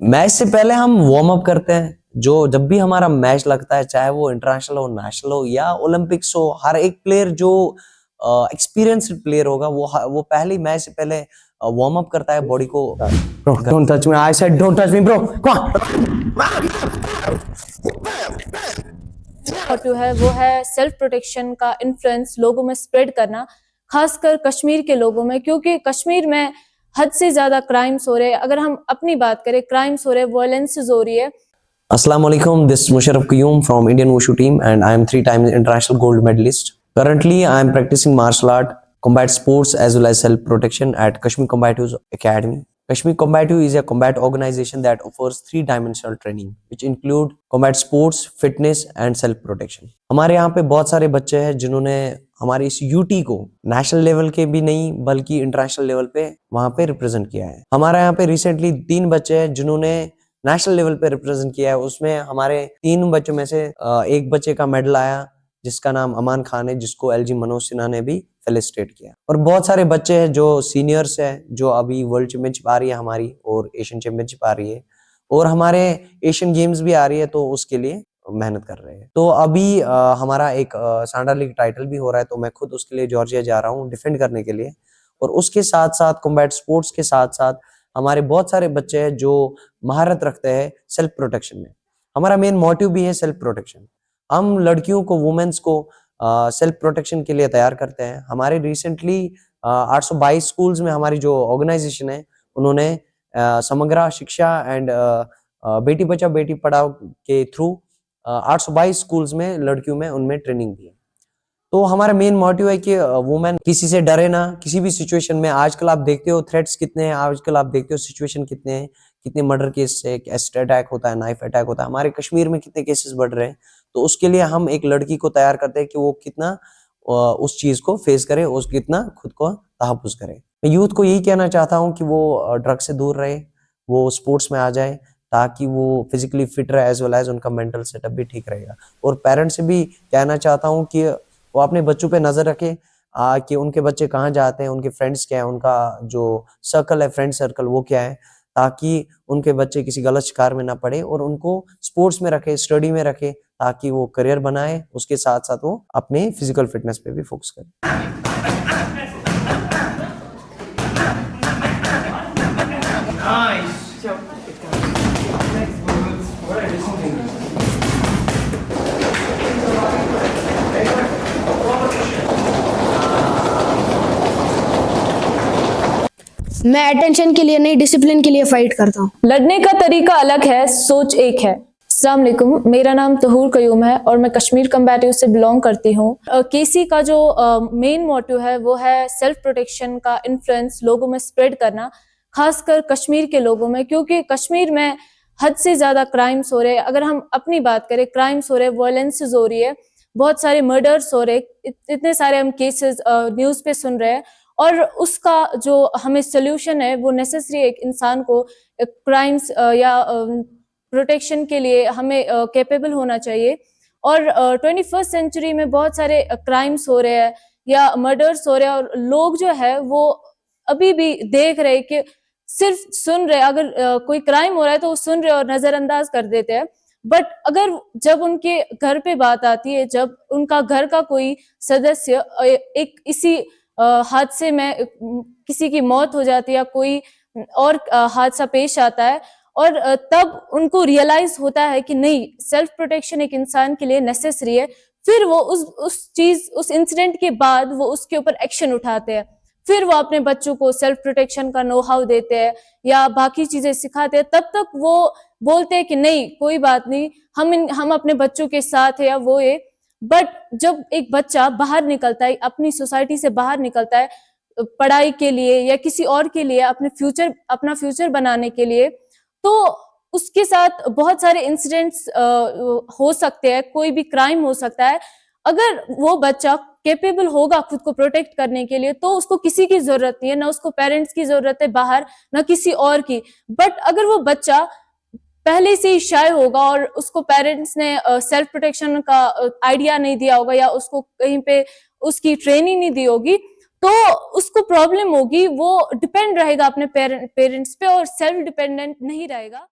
Match से पहले हम वार्म अप करते हैं। जो जब भी हमारा मैच लगता है, चाहे वो इंटरनेशनल हो, नेशनल हो या ओलंपिक्स हो, हर एक प्लेयर जो एक्सपीरियंस्ड प्लेयर होगा वो पहले मैच से पहले वार्म अप करता है बॉडी को। Bro, don't touch me. I said don't touch me, bro. Come on. Motive है वो है सेल्फ प्रोटेक्शन का इन्फ्लुएंस लोगों में स्प्रेड करना, खासकर कश्मीर के लोगों में, क्योंकि कश्मीर में हद से ज्यादा क्राइम्स हो रहे हैं। अगर हम अपनी बात करें, क्राइम्स हो रहे हैं, वायलेंसेस हो रही है। Assalamu alaikum, this is Musharraf Qayyum from Indian Wushu team and I am 3 times international gold medalist. Currently, I am practicing martial art, combat sports as well as self-protection at Kashmir Combatives Academy. Kashmir Combative is a combat organization that offers 3 dimensional training, which include combat sports, fitness and self-protection. हमारे यहाँ पे बहुत सारे बच्चे हैं जिन्होंने हमारे इस यूटी को नेशनल लेवल के भी नहीं बल्कि इंटरनेशनल लेवल पे वहाँ पे रिप्रेजेंट किया है। हमारे यहाँ पे रिसेंटली 3 बच्चे हैं जिन्होंने नेशनल लेवल पे रिप्रेजेंट किया है। उसमें हमारे 3 बच्चों में से एक बच्चे का मेडल आया जिसका नाम अमान खान है, जिसको एलजी मनोज सिन्हा ने भी फेलिसिटेट किया। और बहुत सारे बच्चे हैं जो सीनियर्स हैं, जो अभी वर्ल्ड चैंपियनशिप आ रही है हमारी और एशियन चैंपियनशिप आ रही है और हमारे एशियन गेम्स भी आ रही है, तो उसके लिए मेहनत कर रहे हैं। तो अभी हमारा एक सांडा लीग टाइटल भी हो रहा है, तो मैं खुद उसके लिए जॉर्जिया जा रहा हूँ डिफेंड करने के लिए। और उसके साथ साथ कॉम्बैट स्पोर्ट्स के साथ साथ हमारे बहुत सारे बच्चे हैं जो महारत रखते हैं सेल्फ प्रोटेक्शन में। हमारा मेन मोटिव भी है सेल्फ प्रोटेक्शन। हम लड़कियों को, वुमेन्स को सेल्फ प्रोटेक्शन के लिए तैयार करते हैं। हमारे रिसेंटली 822 स्कूल्स में हमारी जो ऑर्गेनाइजेशन है उन्होंने समग्र शिक्षा एंड बेटी बचाओ बेटी पढ़ाओ के थ्रू 822 स्कूल्स में लड़कियों में उनमें ट्रेनिंग दी है। तो हमारा मेन मोटिव है कि वुमेन किसी से डरे ना, किसी भी सिचुएशन में। आजकल आप देखते हो थ्रेट्स कितने हैं, आजकल आप देखते हो सिचुएशन कितने हैं, कितने मर्डर केस है, एसिड अटैक होता है, नाइफ अटैक होता है। हमारे कश्मीर में कितने केसेस बढ़ रहे हैं। तो उसके लिए हम एक लड़की को तैयार करते हैं कि वो कितना उस चीज को फेस करे, उस कितना खुद को तहफ़्फ़ुज़ करे। मैं यूथ को यही कहना चाहता हूँ कि वो ड्रग से दूर रहे, वो स्पोर्ट्स में आ जाए ताकि वो फिजिकली फिट रहे एज वेल एज उनका मेंटल सेटअप भी ठीक रहेगा। और पेरेंट्स से भी कहना चाहता हूँ कि वो अपने बच्चों पे नजर रखे कि उनके बच्चे कहाँ जाते हैं, उनके फ्रेंड्स क्या है, उनका जो सर्कल है, फ्रेंड सर्कल वो क्या है, ताकि उनके बच्चे किसी गलत शिकार में ना पड़े और उनको स्पोर्ट्स में रखे, स्टडी में रखे, ताकि वो करियर बनाए। उसके साथ साथ वो अपने फिजिकल फिटनेस पे भी फोकस करे। मैं अटेंशन के लिए नहीं, डिसिप्लिन के लिए फाइट करता हूँ। लड़ने का तरीका अलग है, सोच एक है। अस्सलाम वालेकुम, मेरा नाम तहूर कयूम है और मैं कश्मीर कम्बैटिव से बिलोंग करती हूँ। केसी का जो मेन मोटिव है वो है सेल्फ प्रोटेक्शन का इन्फ्लुएंस लोगों में स्प्रेड करना, खासकर कश्मीर के लोगों में, क्योंकि कश्मीर में हद से ज्यादा क्राइम्स हो रहे हैं। अगर हम अपनी बात करें, क्राइम्स हो रहे हैं, वायलेंसेस हो रही है, बहुत सारे मर्डर्स हो रहे, इतने सारे हम केसेस न्यूज पे सुन रहे हैं। और उसका जो हमें सोल्यूशन है वो नेसेसरी एक इंसान को क्राइम्स या प्रोटेक्शन के लिए हमें कैपेबल होना चाहिए। और 21st सेंचुरी में बहुत सारे क्राइम्स हो रहे हैं या मर्डर्स हो रहे हैं और लोग जो है वो अभी भी देख रहे कि सिर्फ सुन रहे, अगर कोई क्राइम हो रहा है तो वो सुन रहे और नजरअंदाज कर देते हैं। बट अगर जब उनके घर पे बात आती है, जब उनका घर का कोई सदस्य एक इसी हादसे में किसी की मौत हो जाती है या कोई और हादसा पेश आता है और तब उनको रियलाइज होता है कि नहीं, सेल्फ प्रोटेक्शन एक इंसान के लिए नेसेसरी है, फिर वो उस इंसिडेंट के बाद वो उसके ऊपर एक्शन उठाते हैं। फिर वो अपने बच्चों को सेल्फ प्रोटेक्शन का नो हाउ देते हैं या बाकी चीजें सिखाते हैं। तब तक वो बोलते हैं कि नहीं, कोई बात नहीं, हम अपने बच्चों के साथ है या वो है। बट जब एक बच्चा बाहर निकलता है, अपनी सोसाइटी से बाहर निकलता है पढ़ाई के लिए या किसी और के लिए, अपना फ्यूचर बनाने के लिए, तो उसके साथ बहुत सारे इंसिडेंट्स हो सकते हैं, कोई भी क्राइम हो सकता है। अगर वो बच्चा कैपेबल होगा खुद को प्रोटेक्ट करने के लिए तो उसको किसी की जरूरत नहीं है, ना उसको पेरेंट्स की जरूरत है बाहर, ना किसी और की। बट अगर वो बच्चा पहले से ही शाय होगा और उसको पेरेंट्स ने सेल्फ प्रोटेक्शन का आइडिया नहीं दिया होगा या उसको कहीं पे उसकी ट्रेनिंग नहीं दी होगी, तो उसको प्रॉब्लम होगी। वो डिपेंड रहेगा अपने पेरेंट्स पे और सेल्फ डिपेंडेंट नहीं रहेगा।